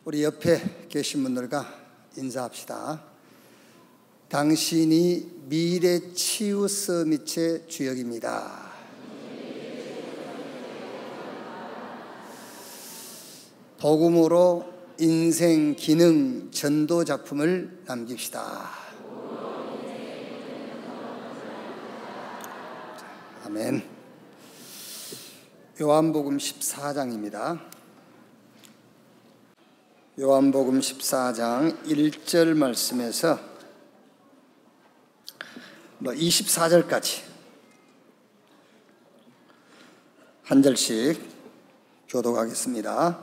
우리 옆에 계신 분들과 인사합시다. 당신이 미래 치유 서밋의 주역입니다. 복음으로 인생 기능 전도 작품을 남깁시다. 아멘. 요한복음 14장입니다. 요한복음 14장 1절 말씀에서 24절까지 한 절씩 교독하겠습니다.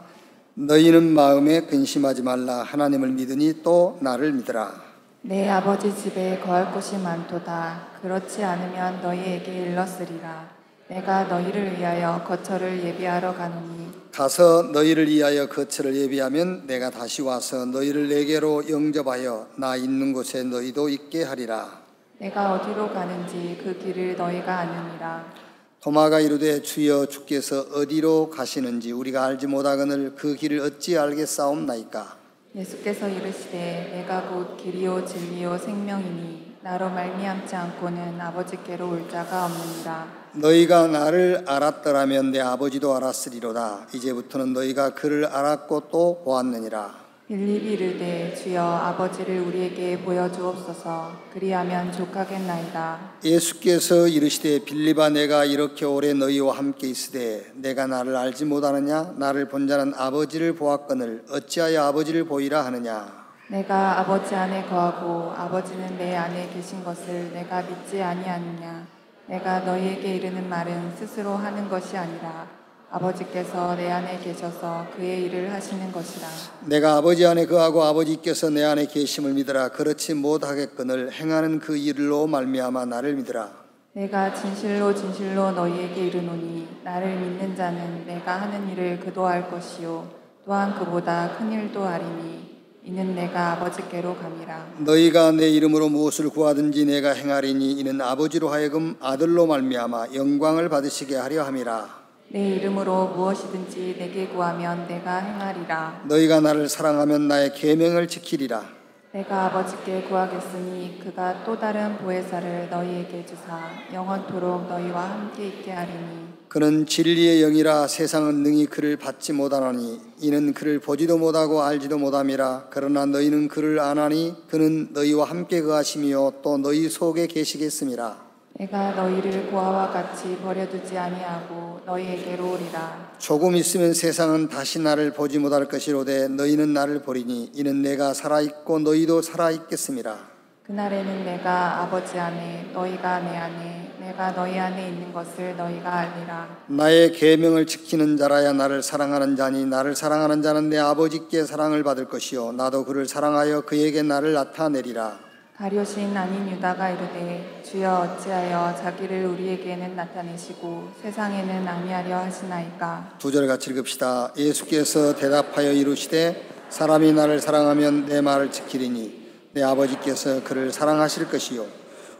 너희는 마음에 근심하지 말라. 하나님을 믿으니 또 나를 믿으라. 내 아버지 집에 거할 곳이 많도다. 그렇지 않으면 너희에게 일렀으리라. 내가 너희를 위하여 거처를 예비하러 가노니 가서 너희를 위하여 거처를 예비하면 내가 다시 와서 너희를 내게로 영접하여 나 있는 곳에 너희도 있게 하리라. 내가 어디로 가는지 그 길을 너희가 아느니라. 도마가 이르되 주여 주께서 어디로 가시는지 우리가 알지 못하거늘 그 길을 어찌 알겠사옵나이까. 예수께서 이르시되 내가 곧 길이요 진리요 생명이니 나로 말미암지 않고는 아버지께로 올 자가 없느니라. 너희가 나를 알았더라면 내 아버지도 알았으리로다. 이제부터는 너희가 그를 알았고 또 보았느니라. 빌립이 이르되 주여 아버지를 우리에게 보여주옵소서. 그리하면 족하겠나이다. 예수께서 이르시되 빌립아 내가 이렇게 오래 너희와 함께 있으되 내가 나를 알지 못하느냐. 나를 본 자는 아버지를 보았거늘 어찌하여 아버지를 보이라 하느냐. 내가 아버지 안에 거하고 아버지는 내 안에 계신 것을 내가 믿지 아니하느냐. 내가 너희에게 이르는 말은 스스로 하는 것이 아니라 아버지께서 내 안에 계셔서 그의 일을 하시는 것이라. 내가 아버지 안에 거하고 아버지께서 내 안에 계심을 믿으라. 그렇지 못하겠거늘 행하는 그 일로 말미암아 나를 믿으라. 내가 진실로 진실로 너희에게 이르노니 나를 믿는 자는 내가 하는 일을 그도 할 것이요 또한 그보다 큰 일도 하리니 이는 내가 아버지께로 감이라. 너희가 내 이름으로 무엇을 구하든지 내가 행하리니 이는 아버지로 하여금 아들로 말미암아 영광을 받으시게 하려 함이라. 내 이름으로 무엇이든지 내게 구하면 내가 행하리라. 너희가 나를 사랑하면 나의 계명을 지키리라. 내가 아버지께 구하겠으니 그가 또 다른 보혜사를 너희에게 주사 영원토록 너희와 함께 있게 하리니 그는 진리의 영이라. 세상은 능히 그를 받지 못하나니 이는 그를 보지도 못하고 알지도 못함이라. 그러나 너희는 그를 아나니 그는 너희와 함께 거하시며 또 너희 속에 계시겠음이라. 내가 너희를 고아와 같이 버려두지 아니하고 너희에게로 오리라. 조금 있으면 세상은 다시 나를 보지 못할 것이로되 너희는 나를 보리니 이는 내가 살아있고 너희도 살아있겠음이라. 그날에는 내가 아버지 안에 너희가 내 안에 내가 너희 안에 있는 것을 너희가 알리라. 나의 계명을 지키는 자라야 나를 사랑하는 자니 나를 사랑하는 자는 내 아버지께 사랑을 받을 것이요 나도 그를 사랑하여 그에게 나를 나타내리라. 가룟신 아닌 유다가 이르되 주여 어찌하여 자기를 우리에게는 나타내시고 세상에는 아니하려 하시나이까. 2절 같이 읽읍시다. 예수께서 대답하여 이르시되 사람이 나를 사랑하면 내 말을 지키리니 내 아버지께서 그를 사랑하실 것이요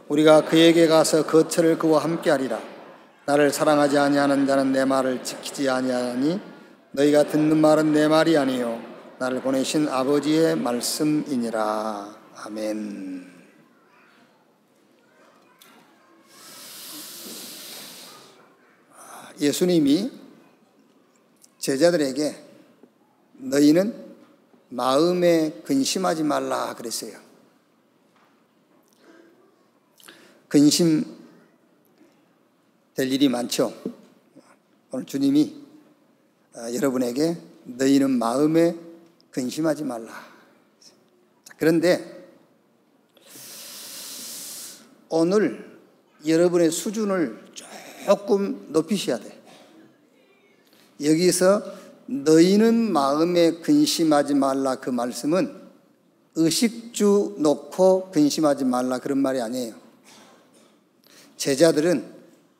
우리가 그에게 가서 거처를 그와 함께 하리라. 나를 사랑하지 아니하는 자는 내 말을 지키지 아니하니 너희가 듣는 말은 내 말이 아니요 나를 보내신 아버지의 말씀이니라. 아멘. 예수님이 제자들에게 너희는 마음에 근심하지 말라 그랬어요. 근심될 일이 많죠. 오늘 주님이 여러분에게 너희는 마음에 근심하지 말라. 그런데 오늘 여러분의 수준을 조금 높이셔야 돼. 여기서 너희는 마음에 근심하지 말라 그 말씀은 의식주 놓고 근심하지 말라 그런 말이 아니에요. 제자들은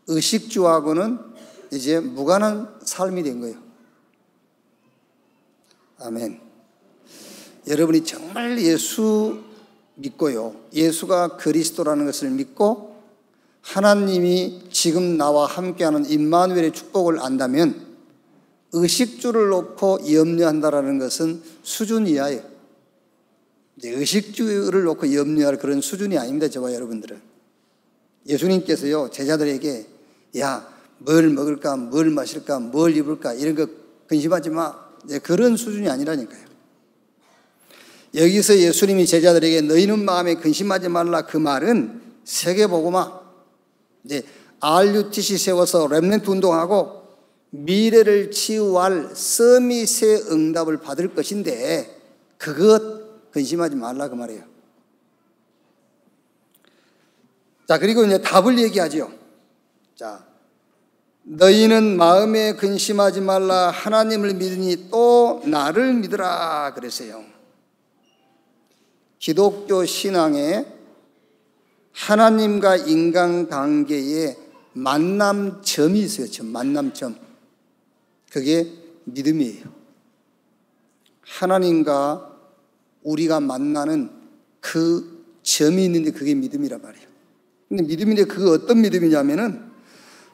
의식주하고는 이제 무관한 삶이 된 거예요. 아멘. 여러분이 정말 예수 믿고요. 예수가 그리스도라는 것을 믿고 하나님이 지금 나와 함께하는 임마누엘의 축복을 안다면 의식주를 놓고 염려한다라는 것은 수준 이하예요. 이제 의식주를 놓고 염려할 그런 수준이 아닙니다. 저와 여러분들은. 예수님께서요, 제자들에게 야, 뭘 먹을까, 뭘 마실까, 뭘 입을까 이런 거 근심하지 마. 이제 그런 수준이 아니라니까요. 여기서 예수님이 제자들에게 너희는 마음에 근심하지 말라 그 말은 세계복음화, 이제 RUTC 세워서 렘넌트 운동하고 미래를 치유할 서밋의 응답을 받을 것인데 그것 근심하지 말라 그 말이에요. 자, 그리고 이제 답을 얘기하죠. 자, 너희는 마음에 근심하지 말라 하나님을 믿으니 또 나를 믿으라 그랬어요. 기독교 신앙에 하나님과 인간관계에 만남점이 있어요. 만남점. 그게 믿음이에요. 하나님과 우리가 만나는 그 점이 있는데 그게 믿음이란 말이에요. 근데 믿음인데 그게 어떤 믿음이냐면은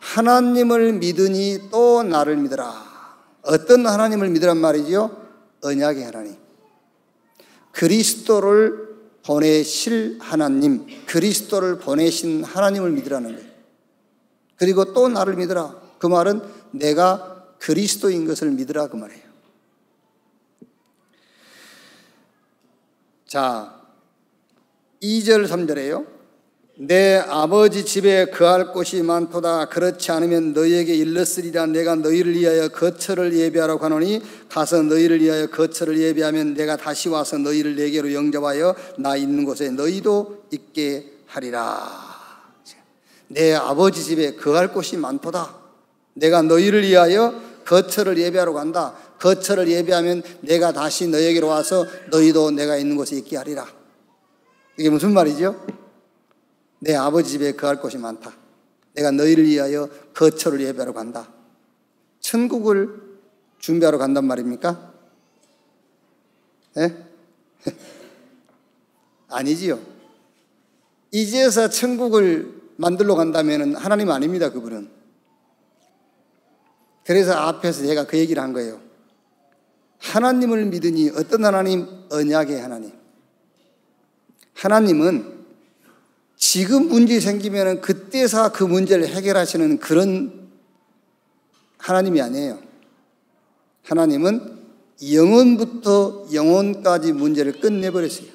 하나님을 믿으니 또 나를 믿으라. 어떤 하나님을 믿으란 말이죠? 언약의 하나님. 그리스도를 보내실 하나님, 그리스도를 보내신 하나님을 믿으라는 거예요. 그리고 또 나를 믿으라. 그 말은 내가 그리스도인 것을 믿으라 그 말이에요. 자, 2절 3절에요. 내 아버지 집에 거할 곳이 많도다. 그렇지 않으면 너희에게 일렀으리라. 내가 너희를 위하여 거처를 예비하라고 하노니 가서 너희를 위하여 거처를 예비하면 내가 다시 와서 너희를 내게로 영접하여 나 있는 곳에 너희도 있게 하리라. 내 아버지 집에 거할 곳이 많도다. 내가 너희를 위하여 거처를 예비하러 간다. 거처를 예비하면 내가 다시 너희에게로 와서 너희도 내가 있는 곳에 있게 하리라. 이게 무슨 말이죠? 내 아버지 집에 거할 곳이 많다. 내가 너희를 위하여 거처를 예배하러 간다. 천국을 준비하러 간단 말입니까? 네? 아니지요. 이제서 천국을 만들러 간다면 하나님 아닙니다. 그분은. 그래서 앞에서 제가 그 얘기를 한 거예요. 하나님을 믿으니 어떤 하나님? 언약의 하나님. 하나님은 지금 문제 생기면 그때서 그 문제를 해결하시는 그런 하나님이 아니에요. 하나님은 영원부터 영원까지 문제를 끝내버렸어요.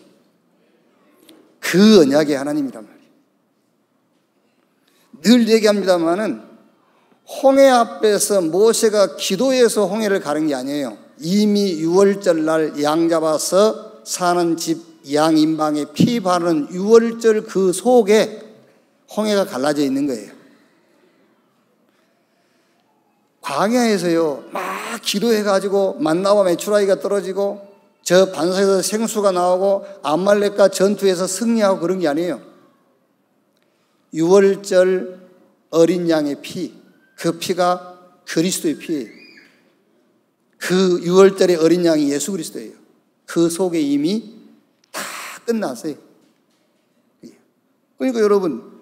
그 언약의 하나님이란 말이에요. 늘 얘기합니다마는 홍해 앞에서 모세가 기도해서 홍해를 가른 게 아니에요. 이미 6월절 날 양 잡아서 사는 집 양 인방에 피 바르는 6월절 그 속에 홍해가 갈라져 있는 거예요. 광야에서요 막 기도해가지고 만나와 메추라기가 떨어지고 저 반석에서 생수가 나오고 암말렉과 전투에서 승리하고 그런 게 아니에요. 6월절 어린 양의 피, 그 피가 그리스도의 피예요. 그 6월절의 어린 양이 예수 그리스도예요. 그 속에 이미 다 끝났어요. 그러니까 여러분,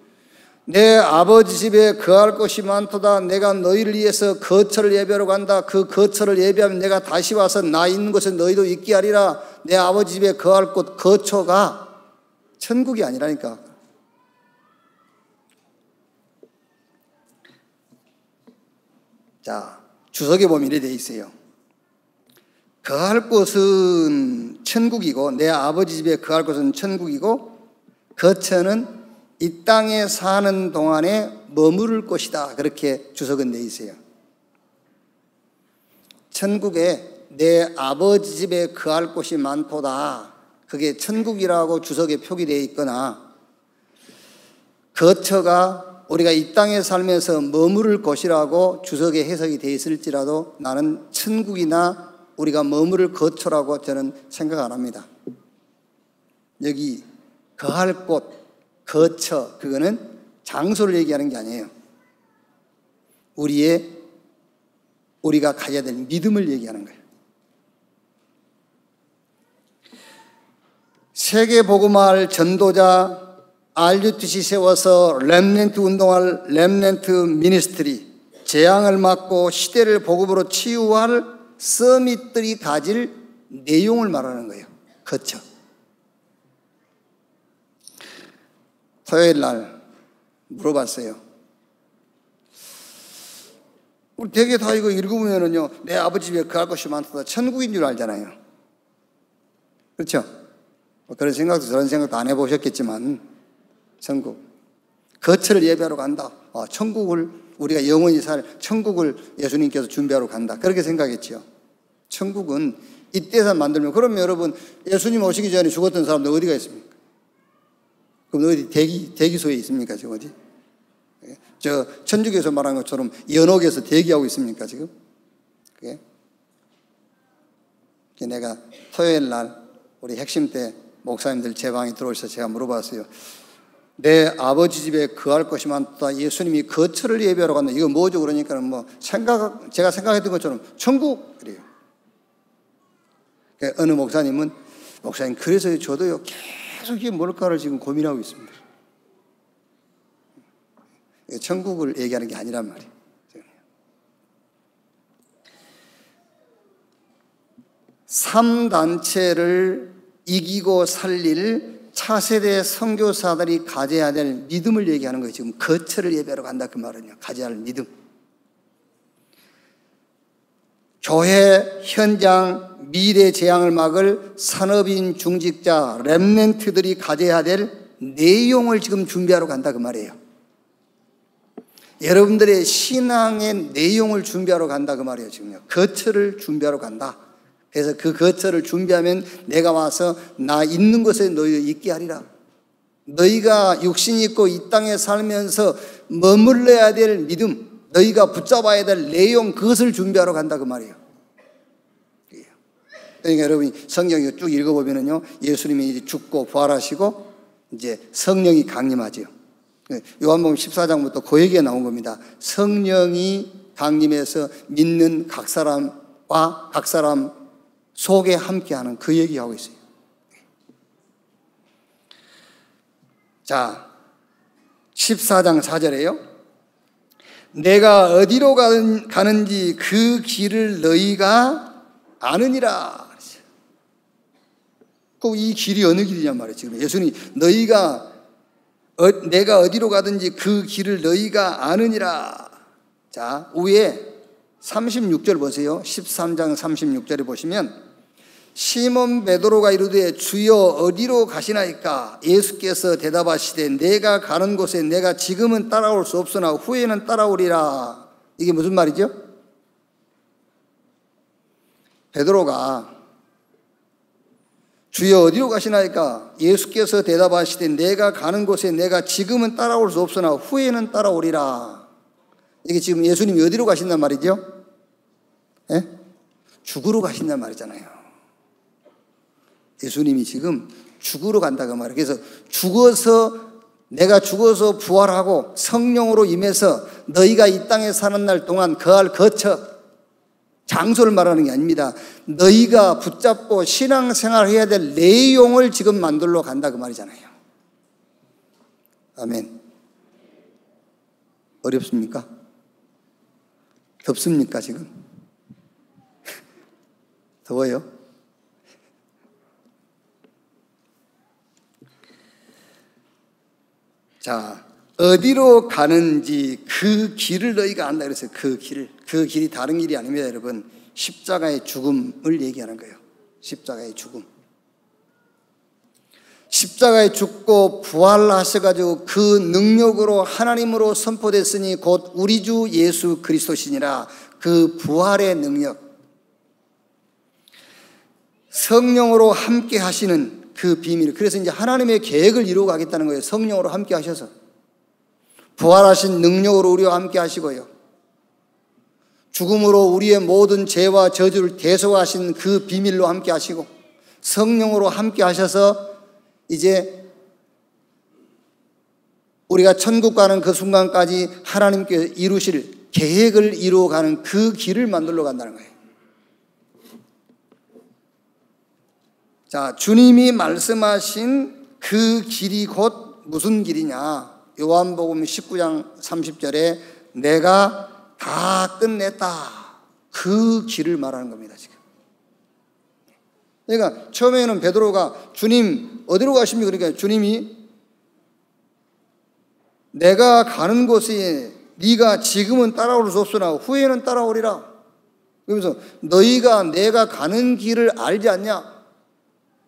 내 아버지 집에 거할 곳이 많도다. 내가 너희를 위해서 거처를 예배하러 간다. 그 거처를 예배하면 내가 다시 와서 나 있는 곳에 너희도 있게 하리라. 내 아버지 집에 거할 곳, 거처가 천국이 아니라니까. 자, 주석에 보면 이렇게 되어 있어요. 거할 곳은 천국이고 내 아버지 집에 거할 곳은 천국이고 거처는 이 땅에 사는 동안에 머무를 곳이다. 그렇게 주석은 되어 있어요. 천국에 내 아버지 집에 거할 곳이 많도다. 그게 천국이라고 주석에 표기되어 있거나 거처가 우리가 이 땅에 살면서 머무를 곳이라고 주석에 해석이 되어 있을지라도 나는 천국이나 우리가 머무를 거처라고 저는 생각 안 합니다. 여기 거할 곳, 거처, 그거는 장소를 얘기하는 게 아니에요. 우리가 가져야 될 믿음을 얘기하는 거예요. 세계 복음화할 전도자 RUTC 세워서 렘넌트 운동할 렘넌트 미니스트리 재앙을 막고 시대를 복음으로 치유할 서밋들이 가질 내용을 말하는 거예요. 거쳐. 토요일 날 물어봤어요. 우리 되게 다 이거 읽어보면은요, 내 아버지 집에 그할 것이 많다. 천국인 줄 알잖아요. 그렇죠? 뭐 그런 생각도 저런 생각도 안 해보셨겠지만, 천국. 거처를 예배하러 간다. 천국을, 우리가 영원히 살 천국을 예수님께서 준비하러 간다. 그렇게 생각했지요. 천국은 이때서 만들면, 그러면 여러분, 예수님 오시기 전에 죽었던 사람들 어디가 있습니까? 그럼 어디 대기소에 있습니까? 지금 어디? 저 천주교에서 말한 것처럼 연옥에서 대기하고 있습니까? 지금? 그게 내가 토요일 날 우리 핵심 때 목사님들 제 방에 들어오셔서 제가 물어봤어요. 내 아버지 집에 거할 것이 많다. 예수님이 거처를 예배하러 간다. 이거 뭐죠? 그러니까 뭐 제가 생각했던 것처럼 천국 그래요. 그러니까 어느 목사님 그래서 저도요 계속 이게 뭘까를 지금 고민하고 있습니다. 천국을 얘기하는 게 아니란 말이에요. 3단체를 이기고 살릴 차세대 선교사들이 가져야 될 믿음을 얘기하는 거예요. 지금 거처를 예배하러 간다 그 말은요. 가져야 할 믿음. 교회 현장 미래 재앙을 막을 산업인 중직자 렘넌트들이 가져야 될 내용을 지금 준비하러 간다 그 말이에요. 여러분들의 신앙의 내용을 준비하러 간다 그 말이에요. 지금요. 거처를 준비하러 간다. 그래서 그 거처를 준비하면 내가 와서 나 있는 곳에 너희 있게 하리라. 너희가 육신 있고 이 땅에 살면서 머물러야 될 믿음, 너희가 붙잡아야 될 내용, 그것을 준비하러 간다 그 말이에요. 그러니까 여러분이 성경을 쭉 읽어보면요, 예수님이 이제 죽고 부활하시고 이제 성령이 강림하지요. 요한복음 14장부터 그 얘기가 나온 겁니다. 성령이 강림해서 믿는 각 사람과 각 사람 속에 함께하는 그 얘기하고 있어요. 자, 14장 4절에요. 내가 어디로 가는지 그 길을 너희가 아느니라. 꼭 이 길이 어느 길이냔 말이에요. 지금 예수님 내가 어디로 가든지 그 길을 너희가 아느니라. 자, 위에 36절 보세요. 13장 36절에 보시면 시몬 베드로가 이르되 주여 어디로 가시나이까? 예수께서 대답하시되 내가 가는 곳에 내가 지금은 따라올 수 없으나 후에는 따라오리라. 이게 무슨 말이죠? 베드로가 주여 어디로 가시나이까? 예수께서 대답하시되 내가 가는 곳에 내가 지금은 따라올 수 없으나 후에는 따라오리라. 이게 지금 예수님이 어디로 가신단 말이죠? 예? 죽으러 가신단 말이잖아요. 예수님이 지금 죽으러 간다고 말이에요. 그래서 내가 죽어서 부활하고 성령으로 임해서 너희가 이 땅에 사는 날 동안 거할 거처, 장소를 말하는 게 아닙니다. 너희가 붙잡고 신앙생활 해야 될 내용을 지금 만들러 간다 그 말이잖아요. 아멘. 어렵습니까? 덥습니까 지금? 더워요? 자, 어디로 가는지 그 길을 너희가 안다 그랬어요. 그 길이 다른 길이 아닙니다, 여러분. 십자가의 죽음을 얘기하는 거예요. 십자가의 죽음. 십자가에 죽고 부활하셔가지고 그 능력으로 하나님으로 선포됐으니 곧 우리 주 예수 그리스도시니라. 그 부활의 능력, 성령으로 함께 하시는 그 비밀. 그래서 이제 하나님의 계획을 이루어 가겠다는 거예요. 성령으로 함께 하셔서 부활하신 능력으로 우리와 함께 하시고요, 죽음으로 우리의 모든 죄와 저주를 대속하신 그 비밀로 함께 하시고 성령으로 함께 하셔서 이제 우리가 천국 가는 그 순간까지 하나님께 이루실 계획을 이루어가는 그 길을 만들러 간다는 거예요. 자, 주님이 말씀하신 그 길이 곧 무슨 길이냐? 요한복음 19장 30절에 내가 다 끝냈다. 그 길을 말하는 겁니다, 지금. 그러니까 처음에는 베드로가 주님 어디로 가십니까? 그러니까 주님이 내가 가는 곳에 네가 지금은 따라올 수 없으나 후에는 따라오리라. 그러면서 너희가 내가 가는 길을 알지 않냐?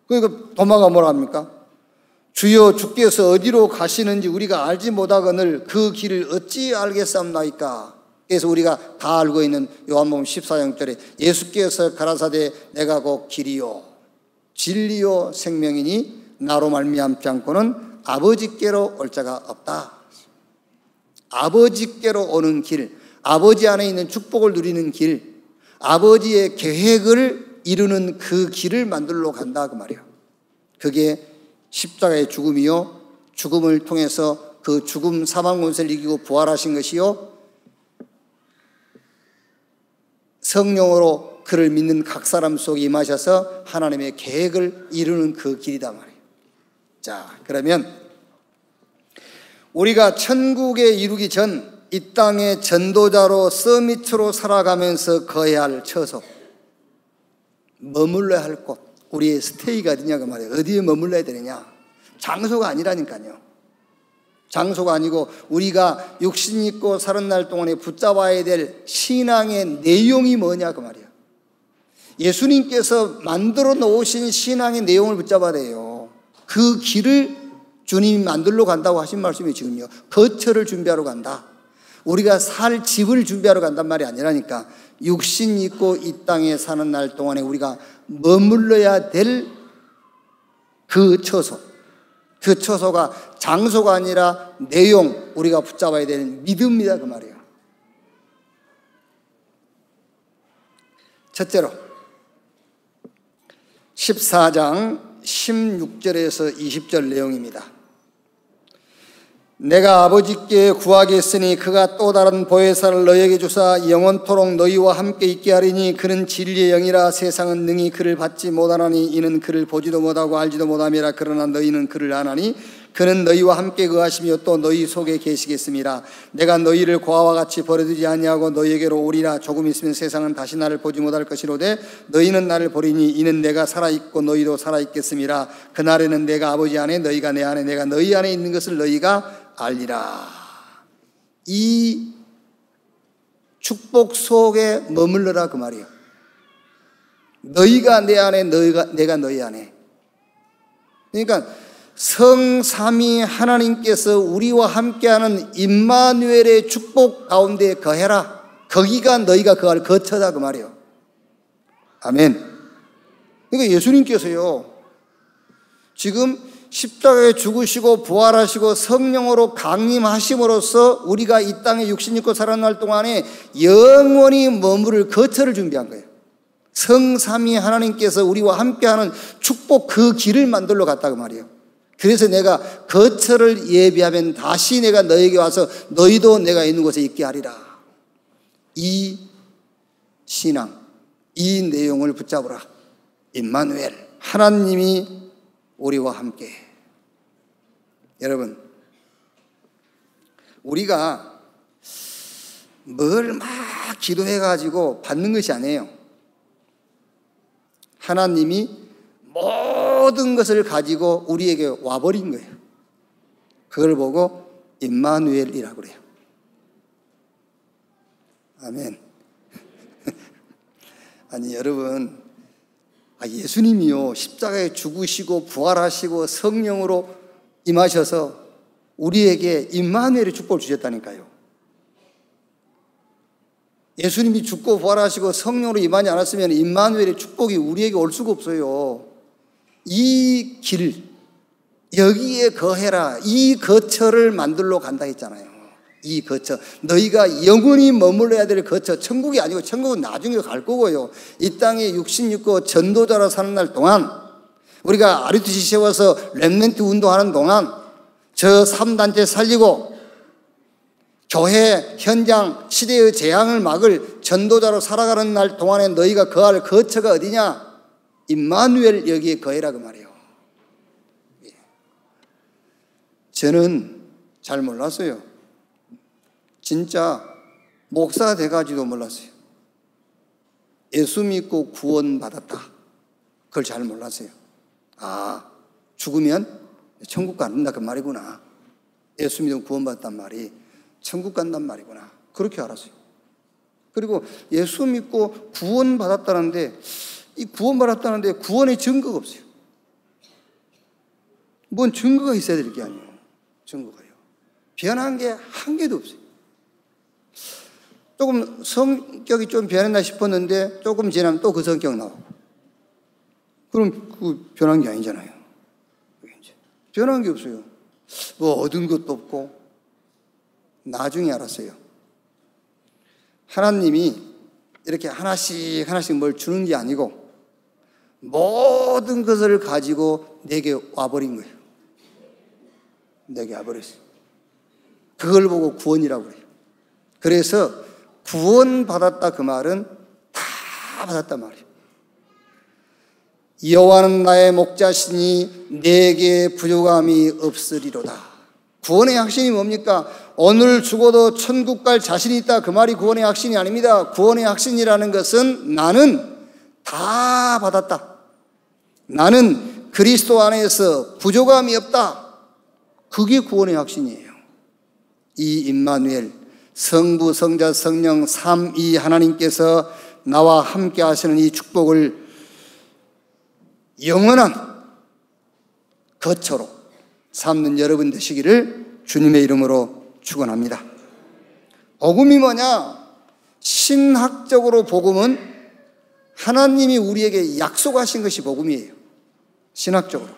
그러니까 도마가 뭐라 합니까? 주여 주께서 어디로 가시는지 우리가 알지 못하거늘 그 길을 어찌 알겠사옵나이까? 그래서 우리가 다 알고 있는 요한복음 14장 6절에 예수께서 가라사대 내가 곧 길이요 진리요 생명이니 나로 말미암지 않고는 아버지께로 올 자가 없다. 아버지께로 오는 길, 아버지 안에 있는 축복을 누리는 길, 아버지의 계획을 이루는 그 길을 만들러 간다 그 말이에요. 그게 십자가의 죽음이요, 죽음을 통해서 그 죽음 사망 권세를 이기고 부활하신 것이요, 성령으로 그를 믿는 각 사람 속에 임하셔서 하나님의 계획을 이루는 그 길이다 말이에요. 자, 그러면 우리가 천국에 이루기 전 이 땅의 전도자로 서밋으로 살아가면서 거해야 할 처소, 머물러야 할 곳, 우리의 스테이가 어디냐고 말이에요. 어디에 머물러야 되느냐? 장소가 아니라니까요. 장소가 아니고 우리가 육신 있고 사는 날 동안에 붙잡아야 될 신앙의 내용이 뭐냐 그 말이에요. 예수님께서 만들어 놓으신 신앙의 내용을 붙잡아야 돼요. 그 길을 주님이 만들러 간다고 하신 말씀이 지금요. 거처를 준비하러 간다. 우리가 살 집을 준비하러 간단 말이 아니라니까. 육신 있고 이 땅에 사는 날 동안에 우리가 머물러야 될 그 처소. 그 처소가 장소가 아니라 내용, 우리가 붙잡아야 되는 믿음이다 그 말이에요. 첫째로 14장 16절에서 20절 내용입니다. 내가 아버지께 구하겠으니 그가 또 다른 보혜사를 너희에게 주사 영원토록 너희와 함께 있게 하리니 그는 진리의 영이라. 세상은 능히 그를 받지 못하나니 이는 그를 보지도 못하고 알지도 못함이라. 그러나 너희는 그를 아나니 그는 너희와 함께 거하시며 또 너희 속에 계시겠습니다. 내가 너희를 고아와 같이 버려두지 아니하고 너희에게로 오리라. 조금 있으면 세상은 다시 나를 보지 못할 것이로되 너희는 나를 보리니 이는 내가 살아있고 너희도 살아있겠습니다. 그날에는 내가 아버지 안에 너희가 내 안에 내가 너희 안에 있는 것을 너희가 알리라. 이 축복 속에 머물러라 그 말이에요. 너희가 내 안에 내가 너희 안에. 그러니까 성삼위 하나님께서 우리와 함께하는 임마누엘의 축복 가운데 거해라. 거기가 너희가 거할 거처다 그 말이에요. 아멘. 그러니까 예수님께서요 지금 십자가에 죽으시고 부활하시고 성령으로 강림하심으로써 우리가 이 땅에 육신 입고 살아난 날 동안에 영원히 머무를 거처를 준비한 거예요. 성삼위 하나님께서 우리와 함께하는 축복 그 길을 만들러 갔다 그 말이에요. 그래서 내가 거처를 예비하면 다시 내가 너에게 와서 너희도 내가 있는 곳에 있게 하리라. 이 신앙, 이 내용을 붙잡으라. 임마누엘, 하나님이 우리와 함께. 여러분, 우리가 뭘 막 기도해가지고 받는 것이 아니에요. 하나님이 모든 것을 가지고 우리에게 와버린 거예요. 그걸 보고 임마누엘이라고 그래요. 아멘. 아니 여러분, 예수님이요 십자가에 죽으시고 부활하시고 성령으로 임하셔서 우리에게 임마누엘의 축복을 주셨다니까요. 예수님이 죽고 부활하시고 성령으로 임하지 않았으면 임마누엘의 축복이 우리에게 올 수가 없어요. 이 길, 여기에 거해라. 이 거처를 만들러 간다 했잖아요. 이 거처, 너희가 영원히 머물러야 될 거처, 천국이 아니고 천국은 나중에 갈 거고요. 이 땅에 육신 입고 전도자로 사는 날 동안, 우리가 RUTC 세워서 렘넌트 운동하는 동안, 저 3단체 살리고 교회 현장 시대의 재앙을 막을 전도자로 살아가는 날 동안에 너희가 거할 거처가 어디냐? 임마누엘 여기에 거해라 그 말이에요. 저는 잘 몰랐어요. 진짜 목사 돼가지도 몰랐어요. 예수 믿고 구원받았다. 그걸 잘 몰랐어요. 아, 죽으면 천국 간다 그 말이구나. 예수 믿으면 구원받았단 말이 천국 간단 말이구나. 그렇게 알았어요. 그리고 예수 믿고 구원받았다는데 이 구원받았다는데 구원의 증거가 없어요. 뭔 증거가 있어야 될 게 아니에요. 증거가요. 변한 게 한 개도 없어요. 조금 성격이 좀 변했나 싶었는데 조금 지나면 또 그 성격 나오고. 그럼 그 변한 게 아니잖아요. 변한 게 없어요. 뭐 얻은 것도 없고. 나중에 알았어요. 하나님이 이렇게 하나씩 하나씩 뭘 주는 게 아니고 모든 것을 가지고 내게 와버린 거예요. 내게 와버렸어요. 그걸 보고 구원이라고 그래요. 그래서 구원받았다 그 말은 다 받았단 말이에요. 여호와는 나의 목자시니 내게 부족함이 없으리로다. 구원의 확신이 뭡니까? 오늘 죽어도 천국 갈 자신이 있다 그 말이 구원의 확신이 아닙니다. 구원의 확신이라는 것은 나는 다 받았다. 나는 그리스도 안에서 부족함이 없다. 그게 구원의 확신이에요. 이 임마누엘 성부 성자 성령 삼위 하나님께서 나와 함께 하시는 이 축복을 영원한 거처로 삼는 여러분 되시기를 주님의 이름으로 축원합니다. 복음이 뭐냐? 신학적으로 복음은 하나님이 우리에게 약속하신 것이 복음이에요. 신학적으로.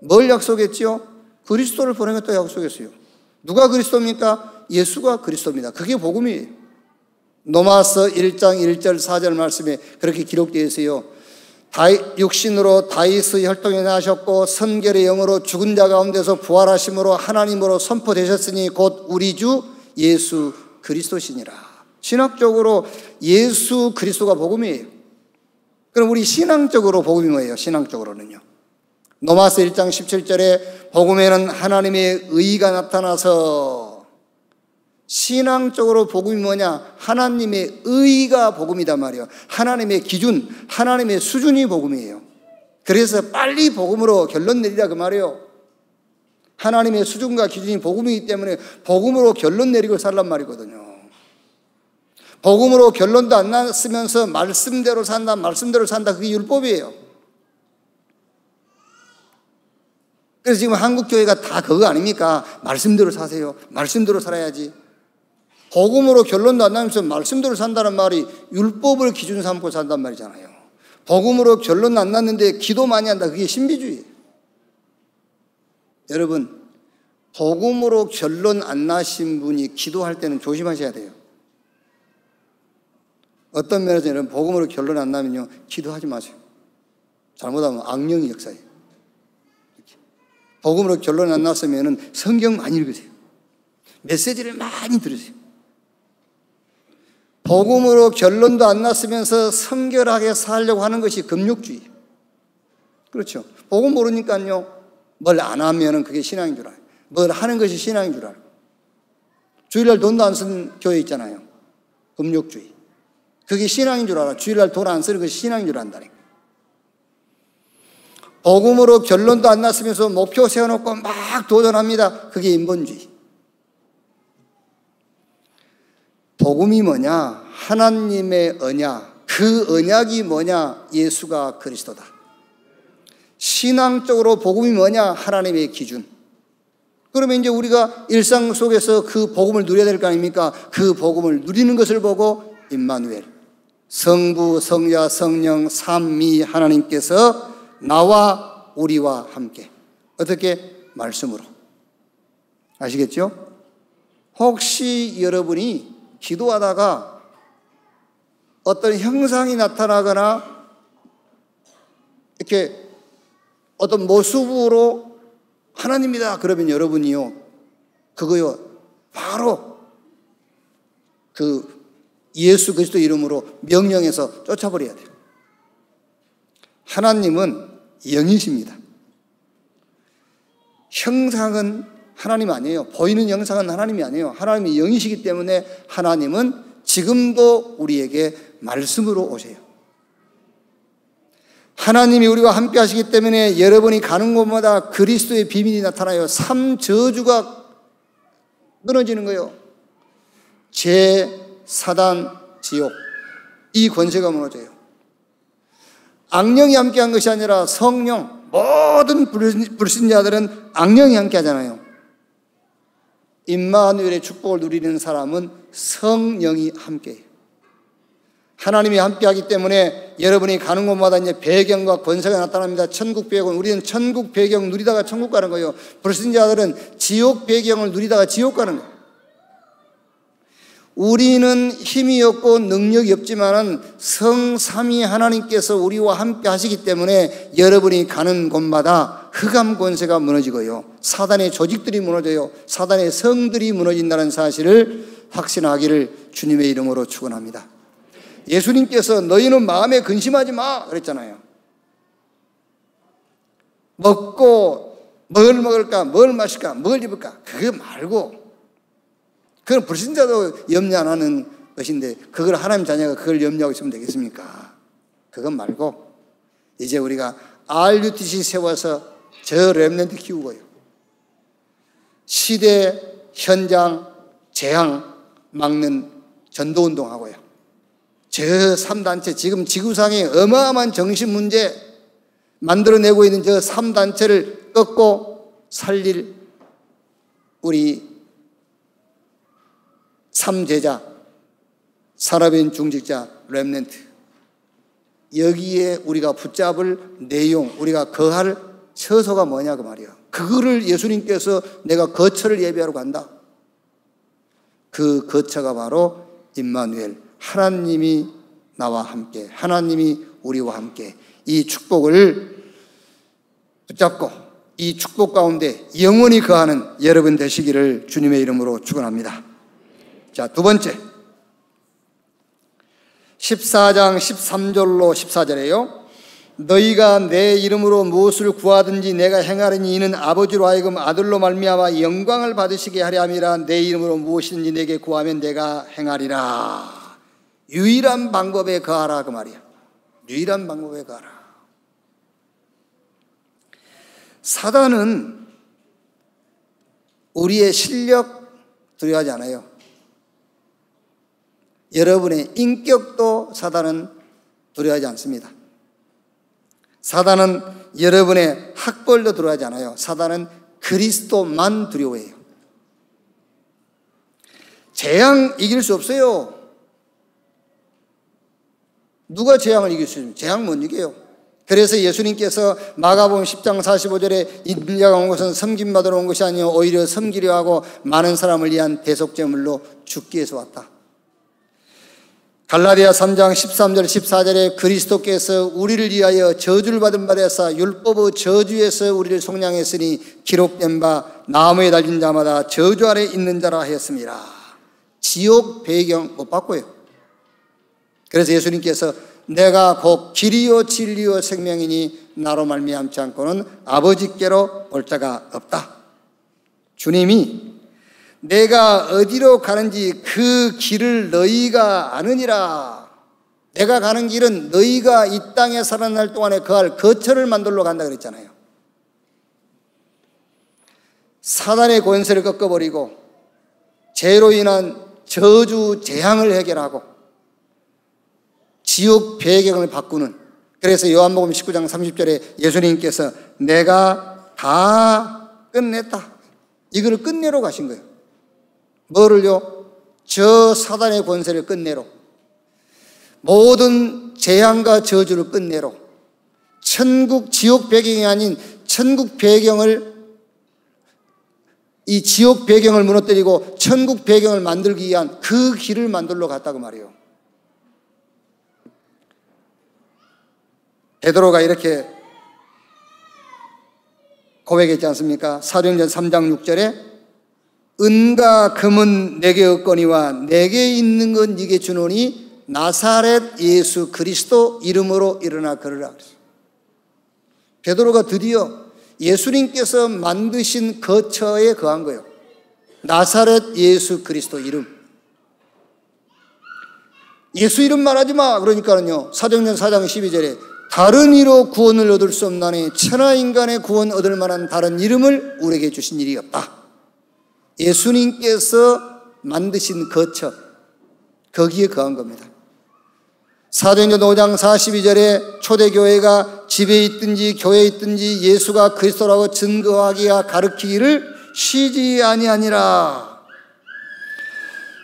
뭘 약속했지요? 그리스도를 보내겠다 약속했어요. 누가 그리스도입니까? 예수가 그리스도입니다. 그게 복음이에요. 로마서 1장 1절 4절 말씀에 그렇게 기록되어 있어요. 육신으로 다윗의 혈통에 나셨고 선결의 영으로 죽은 자 가운데서 부활하심으로 하나님으로 선포되셨으니 곧 우리 주 예수 그리스도시니라. 신학적으로 예수 그리스도가 복음이에요. 그럼 우리 신앙적으로 복음이 뭐예요? 신앙적으로는요. 로마서 1장 17절에 복음에는 하나님의 의가 나타나서 신앙적으로 복음이 뭐냐? 하나님의 의가 복음이단 말이에요. 하나님의 기준, 하나님의 수준이 복음이에요. 그래서 빨리 복음으로 결론 내리라 그 말이에요. 하나님의 수준과 기준이 복음이기 때문에 복음으로 결론 내리고 살란 말이거든요. 복음으로 결론도 안 났으면서 말씀대로 산다, 말씀대로 산다. 그게 율법이에요. 그래서 지금 한국 교회가 다 그거 아닙니까? 말씀대로 사세요. 말씀대로 살아야지. 복음으로 결론도 안 나면서 말씀대로 산다는 말이 율법을 기준 삼고 산단 말이잖아요. 복음으로 결론 안 났는데 기도 많이 한다. 그게 신비주의예요. 여러분, 복음으로 결론 안 나신 분이 기도할 때는 조심하셔야 돼요. 어떤 면에서 여러분 복음으로 결론 안 나면요 기도하지 마세요. 잘못하면 악령이 역사해요. 복음으로 결론 안 났으면 성경 많이 읽으세요. 메시지를 많이 들으세요. 복음으로 결론도 안 났으면서 성결하게 살려고 하는 것이 금욕주의. 그렇죠. 복음 모르니까요 뭘 안 하면 그게 신앙인 줄 알아요. 뭘 하는 것이 신앙인 줄 알아요. 주일날 돈도 안 쓰는 교회 있잖아요. 금욕주의. 그게 신앙인 줄 알아. 주일날 돈 안 쓰는 것이 신앙인 줄 안다니까. 복음으로 결론도 안 났으면서 목표 세워놓고 막 도전합니다. 그게 인본주의. 복음이 뭐냐? 하나님의 언약. 그 언약이 뭐냐? 예수가 그리스도다. 신앙적으로 복음이 뭐냐? 하나님의 기준. 그러면 이제 우리가 일상 속에서 그 복음을 누려야 될 거 아닙니까? 그 복음을 누리는 것을 보고 임마누엘, 성부, 성자, 성령, 삼위 하나님께서 나와 우리와 함께. 어떻게? 말씀으로. 아시겠죠? 혹시 여러분이 기도하다가 어떤 형상이 나타나거나 이렇게 어떤 모습으로 하나님이다 그러면 여러분이요 그거요 바로 그 예수 그리스도 이름으로 명령해서 쫓아버려야 돼요. 하나님은 영이십니다. 형상은 하나님 아니에요. 보이는 형상은 하나님이 아니에요. 하나님이 영이시기 때문에 하나님은 지금도 우리에게 말씀으로 오세요. 하나님이 우리와 함께 하시기 때문에 여러분이 가는 곳마다 그리스도의 비밀이 나타나요. 삶 저주가 끊어지는 거예요. 죄, 사단, 지옥, 이 권세가 무너져요. 악령이 함께한 것이 아니라 성령, 모든 불신자들은 악령이 함께하잖아요. 임마누엘의 축복을 누리는 사람은 성령이 함께해요. 하나님이 함께하기 때문에 여러분이 가는 곳마다 이제 배경과 권세가 나타납니다. 천국 배경, 우리는 천국 배경 누리다가 천국 가는 거예요. 불신자들은 지옥 배경을 누리다가 지옥 가는 거예요. 우리는 힘이 없고 능력이 없지만은 성삼위 하나님께서 우리와 함께 하시기 때문에 여러분이 가는 곳마다 흑암 권세가 무너지고요, 사단의 조직들이 무너져요, 사단의 성들이 무너진다는 사실을 확신하기를 주님의 이름으로 축원합니다. 예수님께서 너희는 마음에 근심하지 마 그랬잖아요. 먹고 뭘 먹을까, 뭘 마실까, 뭘 입을까, 그거 말고, 그건 불신자도 염려 안 하는 것인데 그걸 하나님 자녀가 그걸 염려하고 있으면 되겠습니까? 그건 말고 이제 우리가 RUTC 세워서 저 렘넌트 키우고요, 시대 현장 재앙 막는 전도운동하고요, 저 3단체 지금 지구상에 어마어마한 정신문제 만들어내고 있는 저 3단체를 꺾고 살릴 우리 3제자, 산업인 중직자 렘넌트, 여기에 우리가 붙잡을 내용, 우리가 거할 처소가 뭐냐 그 말이에요. 그거를 예수님께서 내가 거처를 예비하러 간다, 그 거처가 바로 임마누엘, 하나님이 나와 함께, 하나님이 우리와 함께, 이 축복을 붙잡고 이 축복 가운데 영원히 거하는 여러분 되시기를 주님의 이름으로 축원합니다. 자, 두 번째, 14장 13절로 14절에요. 너희가 내 이름으로 무엇을 구하든지 내가 행하리니 이는 아버지로 하여금 아들로 말미암아 영광을 받으시게 하려 함이라. 내 이름으로 무엇이든지 내게 구하면 내가 행하리라. 유일한 방법에 거하라 그 말이야. 유일한 방법에 거하라. 사단은 우리의 실력 두려워하지 않아요. 여러분의 인격도 사단은 두려워하지 않습니다. 사단은 여러분의 학벌도 두려워하지 않아요. 사단은 그리스도만 두려워해요. 재앙 이길 수 없어요. 누가 재앙을 이길 수 있습니까? 재앙 못 이겨요. 그래서 예수님께서 마가복음 10장 45절에 인자가 온 것은 섬김받으러 온 것이 아니요 오히려 섬기려 하고 많은 사람을 위한 대속제물로 죽기 위해서 왔다. 갈라디아 3장 13절 14절에 그리스도께서 우리를 위하여 저주를 받은 바 되사 율법의 저주에서 우리를 속량했으니 기록된 바 나무에 달린 자마다 저주 아래 있는 자라 하였습니다. 지옥 배경 못 바꿔요. 그래서 예수님께서 내가 곧 길이요 진리요 생명이니 나로 말미암지 않고는 아버지께로 올 자가 없다. 주님이 내가 어디로 가는지 그 길을 너희가 아느니라. 내가 가는 길은 너희가 이 땅에 살아날 동안에 거할 거처를 만들러 간다 그랬잖아요. 사단의 권세를 꺾어버리고 죄로 인한 저주 재앙을 해결하고 지옥 배경을 바꾸는, 그래서 요한복음 19장 30절에 예수님께서 내가 다 끝냈다, 이걸 끝내러 가신 거예요. 뭐를요? 저 사단의 권세를 끝내러, 모든 재앙과 저주를 끝내러, 천국 지옥 배경이 아닌 천국 배경을, 이 지옥 배경을 무너뜨리고 천국 배경을 만들기 위한 그 길을 만들러 갔다고 말이에요. 베드로가 이렇게 고백했지 않습니까? 사도행전 3장 6절에 은과 금은 내게 없거니와 내게 있는 건 네게 주노니 나사렛 예수 그리스도 이름으로 일어나 걸으라 그랬어요. 베드로가 드디어 예수님께서 만드신 거처에 거한 거예요. 나사렛 예수 그리스도 이름. 예수 이름 말하지 마. 그러니까는요, 사도행전 4장 12절에 다른 이로 구원을 얻을 수 없나니 천하 인간의 구원 얻을 만한 다른 이름을 우리에게 주신 일이 없다. 예수님께서 만드신 거처, 거기에 거한 겁니다. 사도행전 5장 42절에 초대교회가 집에 있든지 교회에 있든지 예수가 그리스도라고 증거하기와 가르치기를 쉬지 아니하니라.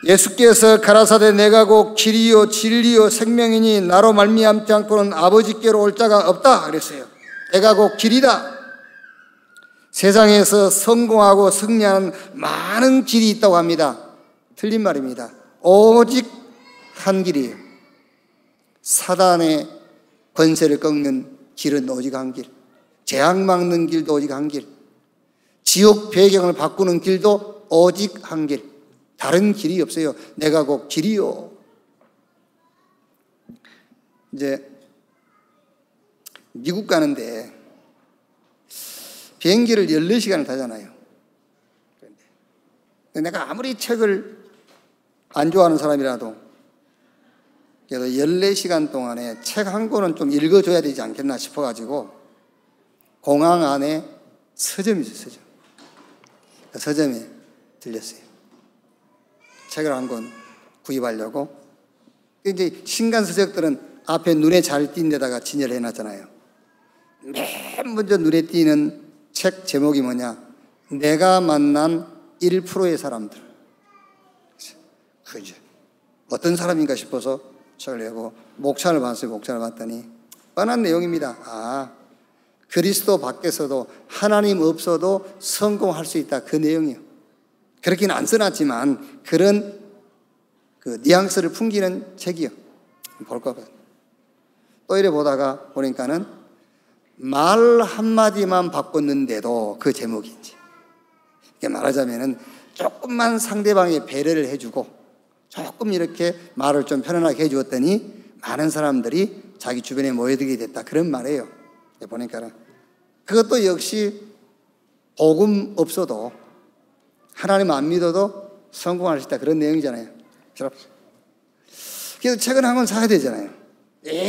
예수께서 가라사대 내가 곧 길이요 진리요 생명이니 나로 말미암지 않고는 아버지께로 올 자가 없다 그랬어요. 내가 곧 길이다. 세상에서 성공하고 승리하는 많은 길이 있다고 합니다. 틀린 말입니다. 오직 한 길이에요. 사단의 권세를 꺾는 길은 오직 한 길. 재앙 막는 길도 오직 한 길. 지옥 배경을 바꾸는 길도 오직 한 길. 다른 길이 없어요. 내가 곧 길이요. 이제 미국 가는데 비행기를 14시간을 타잖아요. 근데 내가 아무리 책을 안 좋아하는 사람이라도 그래도 14시간 동안에 책 한 권은 좀 읽어줘야 되지 않겠나 싶어가지고 공항 안에 서점이 있어요. 서점. 그 서점에 들렸어요. 책을 한 권 구입하려고. 이제 신간 서적들은 앞에 눈에 잘 띈 데다가 진열을 해놨잖아요. 맨 먼저 눈에 띄는 책 제목이 뭐냐? 내가 만난 1%의 사람들. 그죠? 어떤 사람인가 싶어서 책을 내고 목차를 봤어요. 목차를 봤더니 뻔한 내용입니다. 아, 그리스도 밖에서도 하나님 없어도 성공할 수 있다. 그 내용이요. 그렇게는 안 써놨지만 그런 그 뉘앙스를 풍기는 책이요. 볼까 봐요. 또 이래 보다가 보니까는 말 한마디만 바꿨는데도 그 제목인지. 이렇게 말하자면은 조금만 상대방의 배려를 해주고 조금 이렇게 말을 좀 편안하게 해주었더니 많은 사람들이 자기 주변에 모여들게 됐다. 그런 말이에요. 보니까는 그것도 역시 복음 없어도 하나님 안 믿어도 성공할 수 있다. 그런 내용이잖아요. 그래서 책은 한 권 사야 되잖아요.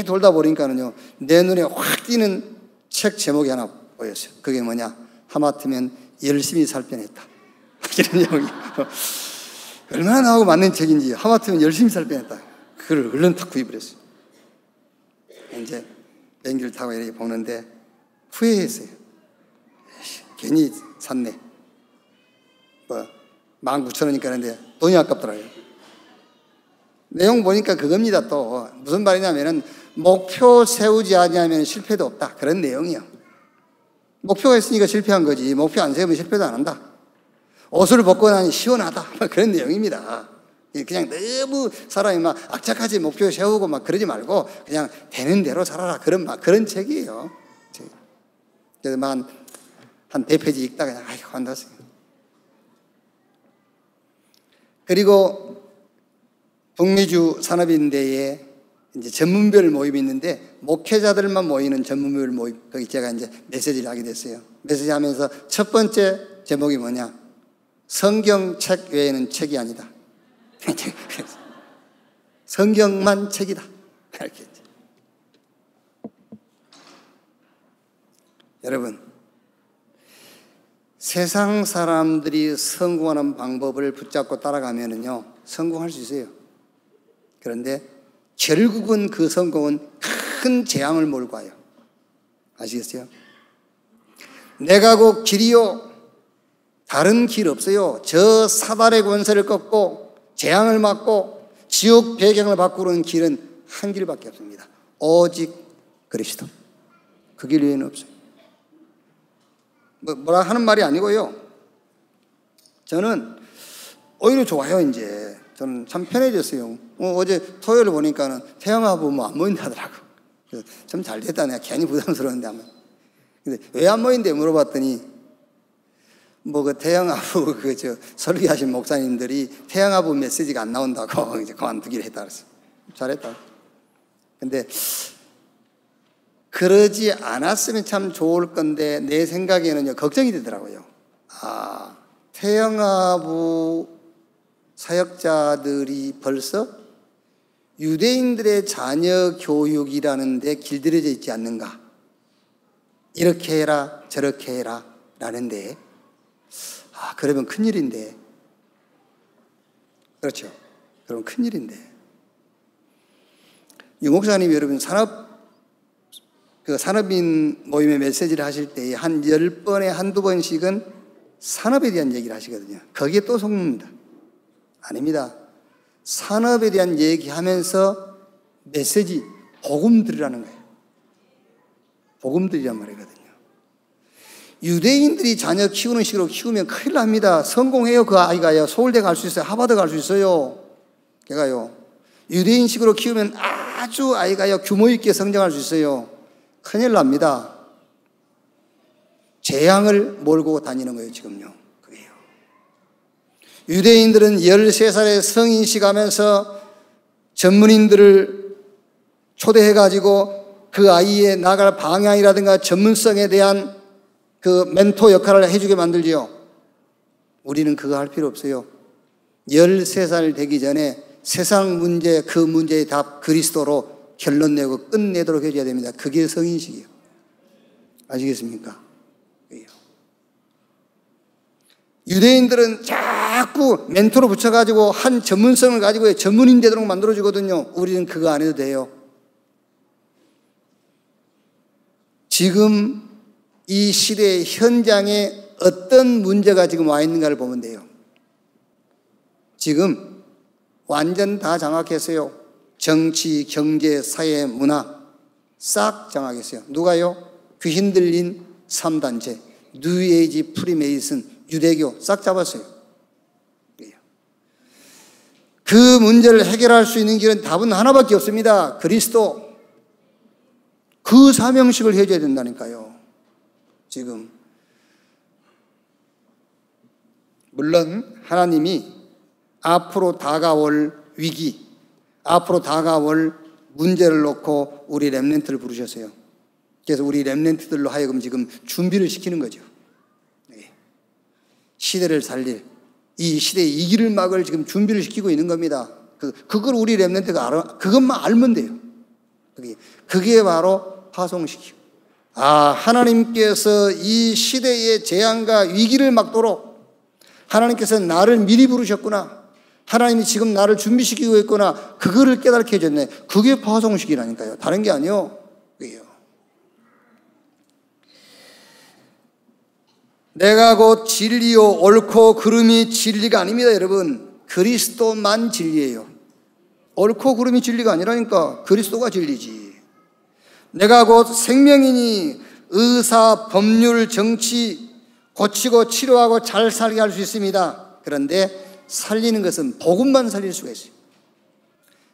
돌다 보니까는요, 내 눈에 확 띄는 책 제목이 하나 보였어요. 그게 뭐냐? 하마터면 열심히 살 뻔했다. 이런 내용이. 얼마나 나하고 맞는 책인지 하마터면 열심히 살 뻔했다. 그걸 얼른 탁 구입을 했어요. 이제 비행기를 타고 이렇게 보는데 후회했어요. 괜히 샀네. 19,000원이니까 하는데 돈이 아깝더라고요. 내용 보니까 그겁니다. 또 무슨 말이냐면은 목표 세우지 않으면 실패도 없다. 그런 내용이요. 목표가 있으니까 실패한 거지. 목표 안 세우면 실패도 안 한다. 옷을 벗고 나니 시원하다. 그런 내용입니다. 그냥 너무 사람이 막 악착같이 목표 세우고 막 그러지 말고 그냥 되는 대로 살아라. 그런 책이에요. 그래서 한 100페이지 읽다가 그냥 아이고 한다어요. 그리고 북미주 산업인대에 이제 전문별 모임이 있는데 목회자들만 모이는 전문별 모임, 거기 제가 이제 메시지를 하게 됐어요. 메시지 하면서 첫 번째 제목이 뭐냐? 성경책 외에는 책이 아니다. 성경만 책이다. 이렇게. 여러분, 세상 사람들이 성공하는 방법을 붙잡고 따라가면은요, 성공할 수 있어요. 그런데 결국은 그 성공은 큰 재앙을 몰고 와요. 아시겠어요? 내가 곧 길이요. 다른 길 없어요. 저 사단의 권세를 꺾고 재앙을 막고 지옥 배경을 바꾸는 길은 한 길밖에 없습니다. 오직 그리스도. 그 길 외에는 없어요. 뭐라 하는 말이 아니고요. 저는 오히려 좋아요. 이제 저는 참 편해졌어요. 어제 토요일 보니까는 태영아부 뭐 안 모인다더라고. 그래서 좀 잘 됐다. 내가 괜히 부담스러운데 아마. 근데 왜 안 모인대 물어봤더니 그 태영아부 설교하신 목사님들이 태영아부 메시지가 안 나온다고 이제 그만두기로 했다 그랬어. 잘했다. 근데 그러지 않았으면 참 좋을 건데 내 생각에는요 걱정이 되더라고요. 태영아부 사역자들이 벌써 유대인들의 자녀 교육이라는 데 길들여져 있지 않는가. 이렇게 해라 저렇게 해라 라는데 그러면 큰일인데. 그렇죠. 그럼 큰일인데. 유 목사님이 여러분 산업인 모임의 메시지를 하실 때 한 10번에 한두 번씩은 산업에 대한 얘기를 하시거든요. 거기에 또 속습니다. 아닙니다. 산업에 대한 얘기하면서 메시지, 복음 들으라는 거예요. 복음 들이란 말이거든요. 유대인들이 자녀 키우는 식으로 키우면 큰일 납니다. 성공해요. 그 아이가요. 서울대 갈 수 있어요. 하버드 갈 수 있어요. 걔가요. 유대인식으로 키우면 아주 아이가요. 규모 있게 성장할 수 있어요. 큰일 납니다. 재앙을 몰고 다니는 거예요, 지금요. 그게요. 유대인들은 13살에 성인식 하면서 전문인들을 초대해가지고 그 아이의 나갈 방향이라든가 전문성에 대한 그 멘토 역할을 해주게 만들지요. 우리는 그거 할 필요 없어요. 13살 되기 전에 세상 문제, 그 문제의 답 그리스도로 결론 내고 끝내도록 해줘야 됩니다. 그게 성인식이에요. 아시겠습니까? 유대인들은 자꾸 멘토로 붙여가지고 한 전문성을 가지고 전문인 되도록 만들어주거든요. 우리는 그거 안 해도 돼요. 지금 이 시대의 현장에 어떤 문제가 지금 와 있는가를 보면 돼요. 지금 완전 다 장악했어요. 정치, 경제, 사회, 문화 싹 장악했어요. 누가요? 귀신 들린 3단체, 뉴에이지, 프리메이슨, 유대교 싹 잡았어요. 그 문제를 해결할 수 있는 길은 답은 하나밖에 없습니다. 그리스도. 그 사명식을 해줘야 된다니까요. 지금 물론 하나님이 앞으로 다가올 위기, 앞으로 다가올 문제를 놓고 우리 렘넌트를 부르셨어요. 그래서 우리 렘넌트들로 하여금 지금 준비를 시키는 거죠. 시대를 살릴, 이 시대의 이 길을 막을 지금 준비를 시키고 있는 겁니다. 그걸 우리 렘넌트가 그것만 알면 돼요. 그게 바로 파송시키고. 하나님께서 이 시대의 재앙과 위기를 막도록 하나님께서 나를 미리 부르셨구나. 하나님이 지금 나를 준비시키고 있구나. 그거를 깨닫게 해줬네. 그게 파송식이라니까요. 다른 게 아니에요. 그게요. 내가 곧 진리요 옳고 그름이 진리가 아닙니다. 여러분, 그리스도만 진리예요. 옳고 그름이 진리가 아니라니까. 그리스도가 진리지. 내가 곧 생명이니 의사, 법률, 정치 고치고 치료하고 잘 살게 할 수 있습니다. 그런데 살리는 것은 복음만 살릴 수가 있어요.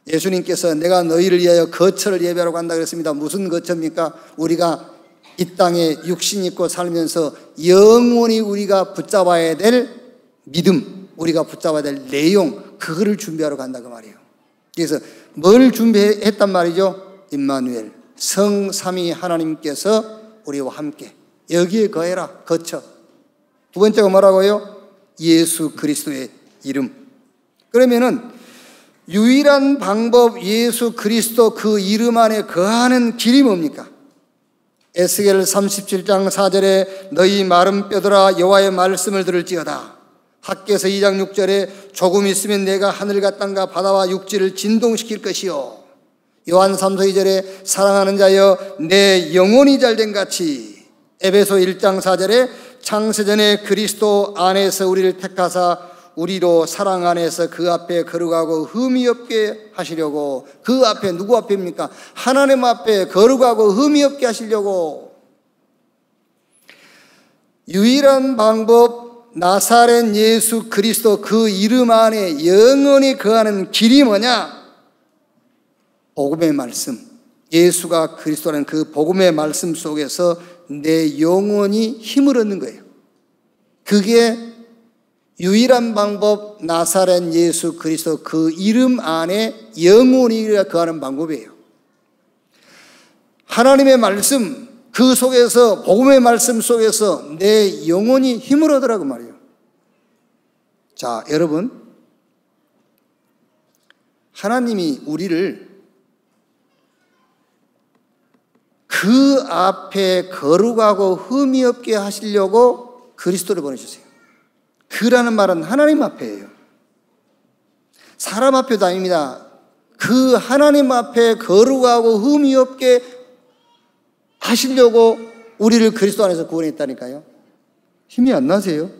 예수님께서 내가 너희를 위하여 거처를 예배하러 간다 그랬습니다. 무슨 거처입니까? 우리가 이 땅에 육신 입고 살면서 영원히 우리가 붙잡아야 될 믿음, 우리가 붙잡아야 될 내용, 그거를 준비하러 간다 그 말이에요. 그래서 뭘 준비했단 말이죠? 임마누엘, 성삼위 하나님께서 우리와 함께 여기에 거해라. 거처. 두 번째가 뭐라고요? 예수 그리스도의 이름. 그러면은 유일한 방법, 예수 그리스도 그 이름 안에 거하는 길이 뭡니까? 에스겔 37장 4절에 너희 마른 뼈들아 여호와의 말씀을 들을지어다. 학개서 2장 6절에 조금 있으면 내가 하늘과 땅과 바다와 육지를 진동시킬 것이요. 요한 3서 2절에 사랑하는 자여 내 영혼이 잘된 같이. 에베소 1장 4절에 창세전에 그리스도 안에서 우리를 택하사 우리로 사랑 안에서 그 앞에 거룩하고 흠이 없게 하시려고. 그 앞에 누구 앞입니까? 하나님 앞에 거룩하고 흠이 없게 하시려고. 유일한 방법, 나사렛 예수 그리스도 그 이름 안에 영원히 거하는 길이 뭐냐? 복음의 말씀, 예수가 그리스도라는 그 복음의 말씀 속에서 내 영혼이 힘을 얻는 거예요. 그게 유일한 방법, 나사렛 예수 그리스도 그 이름 안에 영혼이 거하는 방법이에요. 하나님의 말씀 그 속에서 복음의 말씀 속에서 내 영혼이 힘을 얻으라고 말이에요. 자, 여러분, 하나님이 우리를 그 앞에 거룩하고 흠이 없게 하시려고 그리스도를 보내주세요. 그라는 말은 하나님 앞에예요. 사람 앞에도 아닙니다. 그 하나님 앞에 거룩하고 흠이 없게 하시려고 우리를 그리스도 안에서 구원했다니까요. 힘이 안 나세요?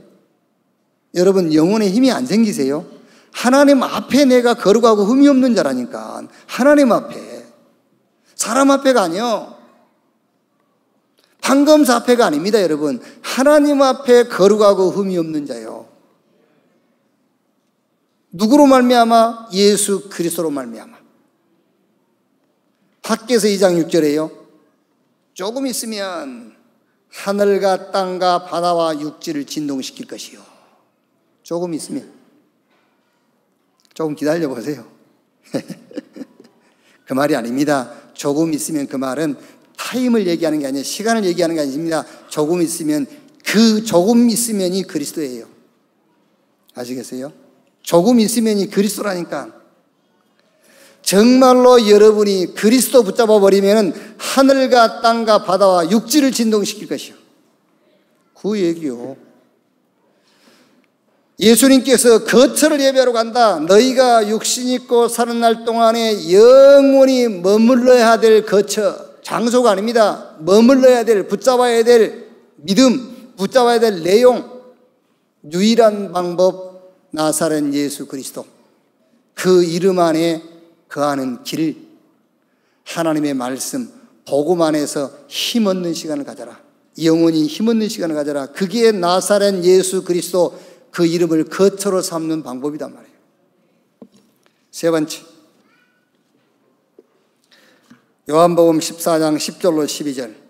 여러분, 영혼에 힘이 안 생기세요? 하나님 앞에 내가 거룩하고 흠이 없는 자라니까. 하나님 앞에. 사람 앞에가 아니요. 판검사 앞에가 아닙니다, 여러분. 하나님 앞에 거룩하고 흠이 없는 자요. 누구로 말미암아? 예수 그리스도로 말미암아. 밖에서 2장 6절에요. 조금 있으면 하늘과 땅과 바다와 육지를 진동시킬 것이요. 조금 있으면. 조금 기다려보세요. 그 말이 아닙니다. 조금 있으면 그 말은 타임을 얘기하는 게 아니라 시간을 얘기하는 게 아닙니다. 조금 있으면, 그 조금 있으면이 그리스도예요. 아시겠어요? 조금 있으면이 그리스도라니까. 정말로 여러분이 그리스도 붙잡아 버리면 하늘과 땅과 바다와 육지를 진동시킬 것이요. 그 얘기요. 예수님께서 거처를 예배하러 간다. 너희가 육신 있고 사는 날 동안에 영원히 머물러야 될 거처, 장소가 아닙니다. 머물러야 될, 붙잡아야 될 믿음, 붙잡아야 될 내용, 유일한 방법, 나사렛 예수 그리스도. 그 이름 안에 거하는 길, 하나님의 말씀, 복음 안에서 힘 얻는 시간을 가져라. 영원히 힘 얻는 시간을 가져라. 그게 나사렛 예수 그리스도, 그 이름을 거처로 삼는 방법이단 말이에요. 세 번째, 요한복음 14장 10절로 12절.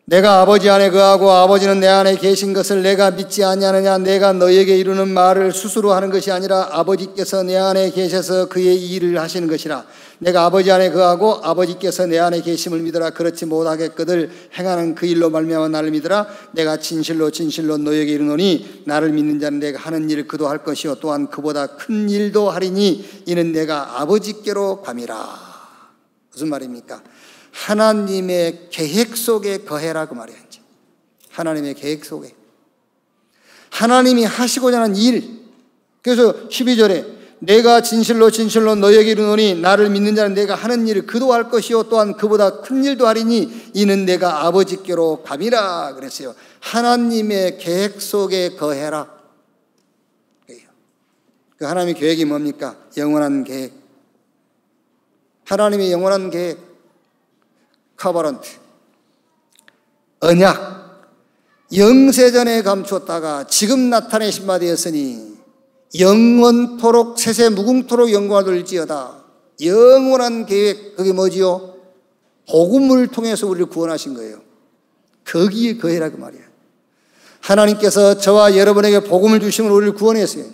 내가 아버지 안에 거하고 아버지는 내 안에 계신 것을 내가 믿지 아니하느냐. 내가 너에게 이루는 말을 스스로 하는 것이 아니라 아버지께서 내 안에 계셔서 그의 일을 하시는 것이라. 내가 아버지 안에 거하고 아버지께서 내 안에 계심을 믿으라. 그렇지 못하겠거늘 행하는 그 일로 말미암아 나를 믿으라. 내가 진실로 진실로 너에게 이르노니 나를 믿는 자는 내가 하는 일을 그도 할 것이요 또한 그보다 큰 일도 하리니 이는 내가 아버지께로 감이라. 무슨 말입니까? 하나님의 계획 속에 거해라 그 말이야. 이제 하나님의 계획 속에 하나님이 하시고자 하는 일. 그래서 12절에 내가 진실로 진실로 너에게 이르노니 나를 믿는 자는 내가 하는 일을 그도 할 것이요 또한 그보다 큰 일도 하리니 이는 내가 아버지께로 감이라 그랬어요. 하나님의 계획 속에 거해라. 그 하나님의 계획이 뭡니까? 영원한 계획. 하나님의 영원한 계획, 커버런트, 언약, 영세전에 감추었다가 지금 나타내신 바 되었으니 영원토록 세세 무궁토록 영광을 돌릴지어다. 영원한 계획, 그게 뭐지요? 복음을 통해서 우리를 구원하신 거예요. 거기에 거해라 그 말이에요. 하나님께서 저와 여러분에게 복음을 주심으로 우리를 구원했어요.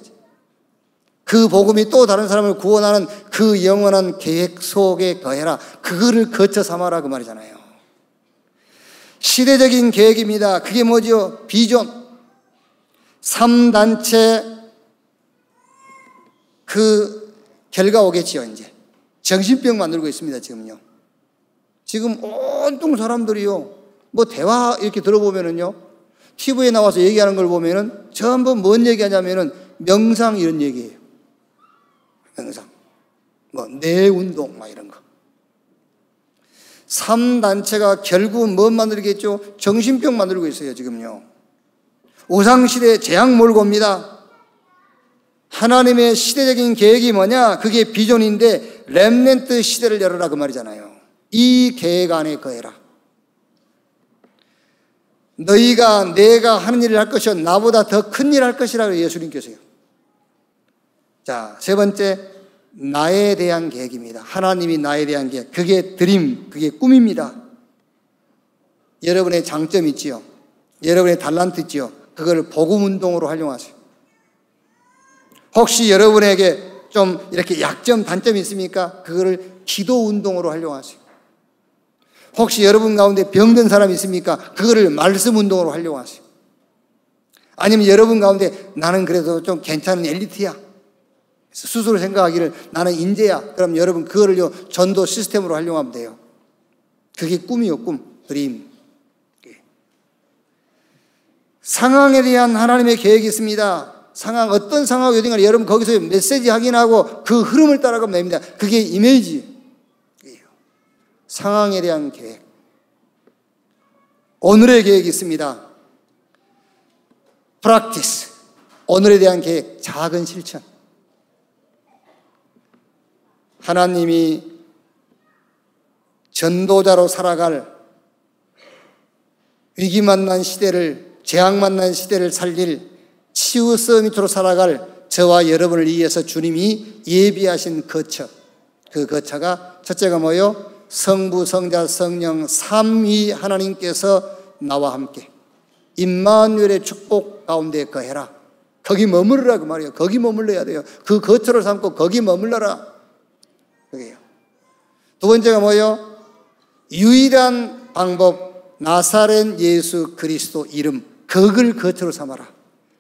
그 복음이 또 다른 사람을 구원하는 그 영원한 계획 속에 거해라. 그거를 거쳐 삼아라 그 말이잖아요. 시대적인 계획입니다. 그게 뭐죠? 비전. 3단체 그 결과 오겠지요. 이제 정신병 만들고 있습니다. 지금요. 지금 온통 사람들이요, 뭐 대화 이렇게 들어보면은요, TV에 나와서 얘기하는 걸 보면은 전부 뭔 얘기하냐면은 명상 이런 얘기예요. 명상, 뭐 뇌운동 막 이런 거. 3단체가 결국 뭐 만들겠죠? 정신병 만들고 있어요 지금요. 우상시대 재앙 몰고 옵니다. 하나님의 시대적인 계획이 뭐냐? 그게 비전인데 렘넌트 시대를 열어라 그 말이잖아요. 이 계획 안에 거해라. 너희가 내가 하는 일을 할 것이요 나보다 더 큰 일 할 것이라고 예수님께서요. 자, 세 번째, 나에 대한 계획입니다. 하나님이 나에 대한 계획. 그게 드림, 그게 꿈입니다. 여러분의 장점 있지요. 여러분의 달란트 있지요. 그걸 복음 운동으로 활용하세요. 혹시 여러분에게 좀 이렇게 약점, 단점이 있습니까? 그거를 기도 운동으로 활용하세요. 혹시 여러분 가운데 병든 사람이 있습니까? 그거를 말씀 운동으로 활용하세요. 아니면 여러분 가운데 나는 그래도 좀 괜찮은 엘리트야. 스스로 생각하기를 나는 인재야. 그럼 여러분 그거를요 전도 시스템으로 활용하면 돼요. 그게 꿈이요, 꿈, 드림. 상황에 대한 하나님의 계획이 있습니다. 상황, 어떤 상황이 어딘가 여러분 거기서 메시지 확인하고 그 흐름을 따라가면 됩니다. 그게 이미지예요. 상황에 대한 계획. 오늘의 계획이 있습니다. 프랙티스. 오늘에 대한 계획, 작은 실천. 하나님이 전도자로 살아갈 위기 만난 시대를, 재앙 만난 시대를 살릴 치유 서밋으로 살아갈 저와 여러분을 위해서 주님이 예비하신 거처. 그 거처가 첫째가 뭐요? 성부, 성자, 성령 삼위 하나님께서 나와 함께 임마누엘의 축복 가운데 거해라. 거기 머무르라 그 말이에요. 거기 머물러야 돼요. 그 거처를 삼고 거기 머물러라. 그게요. 두 번째가 뭐요? 유일한 방법, 나사렛 예수 그리스도 이름, 그걸 거처로 삼아라.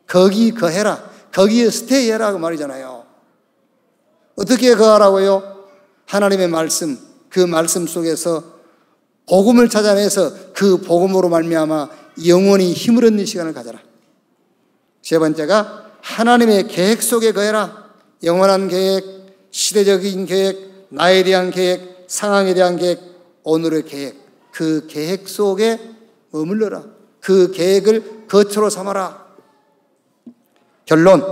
거기 거해라. 거기에 스테이해라 그 말이잖아요. 어떻게 거하라고요? 하나님의 말씀, 그 말씀 속에서 복음을 찾아내서 그 복음으로 말미암아 영원히 힘을 얻는 시간을 가져라. 세 번째가 하나님의 계획 속에 거해라. 영원한 계획, 시대적인 계획, 나에 대한 계획, 상황에 대한 계획, 오늘의 계획. 그 계획 속에 머물러라. 그 계획을 거처로 삼아라. 결론.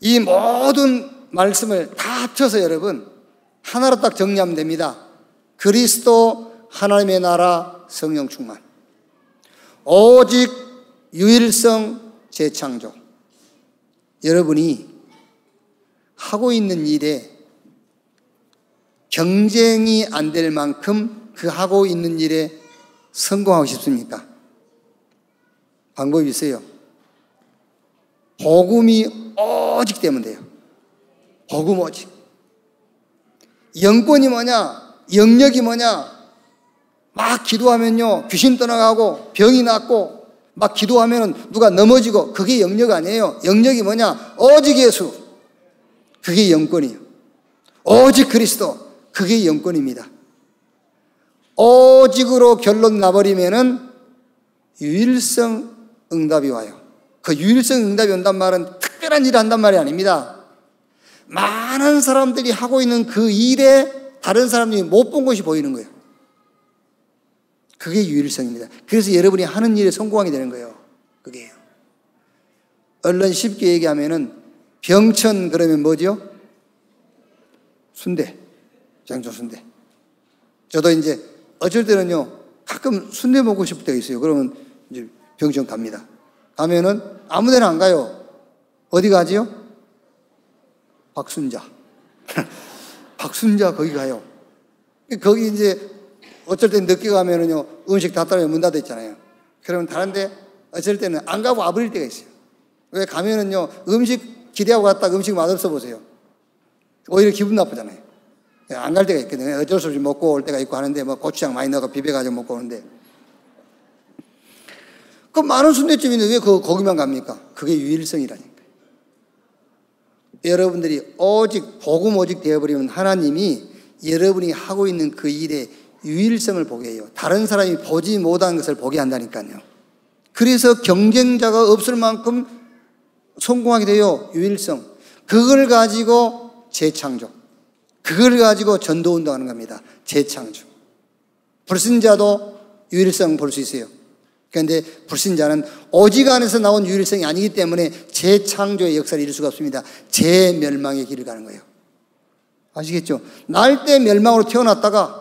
이 모든 말씀을 다 합쳐서 여러분 하나로 딱 정리하면 됩니다. 그리스도, 하나님의 나라, 성령 충만. 오직 유일성 재창조. 여러분이 하고 있는 일에 경쟁이 안 될 만큼 그 하고 있는 일에 성공하고 싶습니까? 방법이 있어요. 복음이 오직 되면 돼요. 복음 오직. 영권이 뭐냐? 영역이 뭐냐? 막 기도하면요 귀신 떠나가고 병이 낫고 막 기도하면 누가 넘어지고 그게 영역 아니에요. 영역이 뭐냐? 오직 예수. 그게 영권이에요. 오직 그리스도. 그게 영권입니다. 오직으로 결론 나버리면은 유일성 응답이 와요. 그 유일성 응답이 온단 말은 특별한 일을 한단 말이 아닙니다. 많은 사람들이 하고 있는 그 일에 다른 사람들이 못 본 것이 보이는 거예요. 그게 유일성입니다. 그래서 여러분이 하는 일에 성공하게 되는 거예요. 그게요. 얼른 쉽게 얘기하면은 병천 그러면 뭐죠? 순대. 장조 순대. 저도 이제 어쩔 때는요 가끔 순대 먹고 싶을 때가 있어요. 그러면 이제 병천 갑니다. 가면은 아무 데나 안 가요. 어디 가지요? 박순자. 박순자 거기 가요. 거기 이제 어쩔 땐 늦게 가면은요 음식 다 따르면 문 닫아 있잖아요. 그러면 다른데 어쩔 때는 안 가고 와버릴 때가 있어요. 왜 가면은요 음식 기대하고 갔다가 음식 맛없어 보세요. 오히려 기분 나쁘잖아요. 안 갈 때가 있거든요. 어쩔 수 없이 먹고 올 때가 있고 하는데 뭐 고추장 많이 넣어서 비벼가지고 먹고 오는데 그 많은 순대집인데 왜 거기만 갑니까? 그게 유일성이라니까. 여러분들이 오직 복음 오직 되어버리면 하나님이 여러분이 하고 있는 그 일에 유일성을 보게 해요. 다른 사람이 보지 못한 것을 보게 한다니까요. 그래서 경쟁자가 없을 만큼 성공하게 돼요. 유일성. 그걸 가지고 재창조. 그걸 가지고 전도운동하는 겁니다. 재창조. 불신자도 유일성 볼 수 있어요. 그런데 불신자는 오직 안에서 나온 유일성이 아니기 때문에 재창조의 역사를 이룰 수가 없습니다. 재멸망의 길을 가는 거예요. 아시겠죠? 날때 멸망으로 태어났다가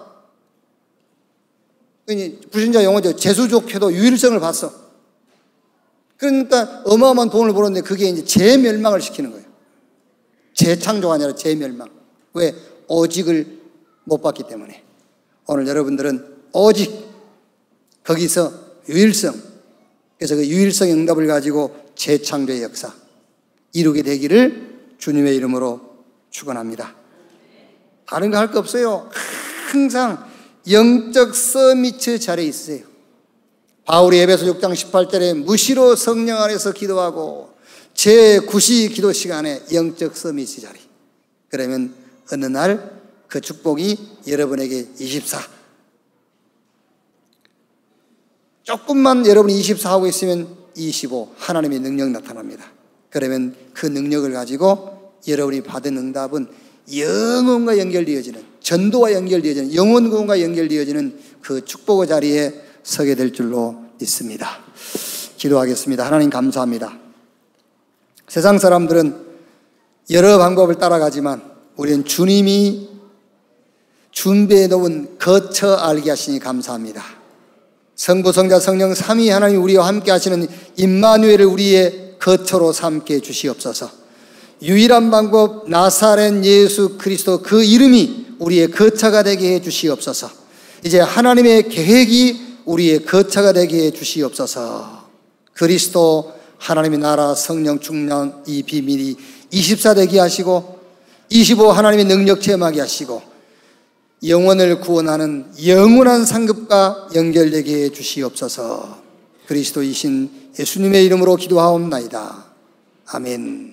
불신자 용어죠. 재수족해도 유일성을 봤어. 그러니까 어마어마한 돈을 벌었는데 그게 이제 재멸망을 시키는 거예요. 재창조가 아니라 재멸망. 왜? 오직을 못 봤기 때문에. 오늘 여러분들은 오직 거기서 유일성. 그래서 그 유일성의 응답을 가지고 재창조의 역사. 이루게 되기를 주님의 이름으로 축원합니다. 다른 거 할 거 없어요. 항상 영적 서밋의 자리에 있으세요. 바울이 에베소 6장 18절에 무시로 성령 안에서 기도하고 제9시 기도 시간에 영적 서밋의 자리. 그러면 어느 날 그 축복이 여러분에게 24. 조금만 여러분이 24 하고 있으면 25 하나님의 능력 나타납니다. 그러면 그 능력을 가지고 여러분이 받은 응답은 영혼과 연결되어지는, 전도와 연결되어지는, 영혼 구원과 연결되어지는 그 축복의 자리에 서게 될 줄로 믿습니다. 기도하겠습니다. 하나님 감사합니다. 세상 사람들은 여러 방법을 따라가지만 우리는 주님이 준비해 놓은 거처 알게 하시니 감사합니다. 성부, 성자, 성령 삼위 하나님 우리와 함께 하시는 임마누엘을 우리의 거처로 삼게 주시옵소서. 유일한 방법 나사렛 예수 그리스도 그 이름이 우리의 거처가 되게 해 주시옵소서. 이제 하나님의 계획이 우리의 거처가 되게 해 주시옵소서. 그리스도 하나님의 나라 성령 충만 이 비밀이 24 되게 하시고 25 하나님의 능력 체험하게 하시고 영혼을 구원하는 영원한 상급과 연결되게 해 주시옵소서. 그리스도이신 예수님의 이름으로 기도하옵나이다. 아멘.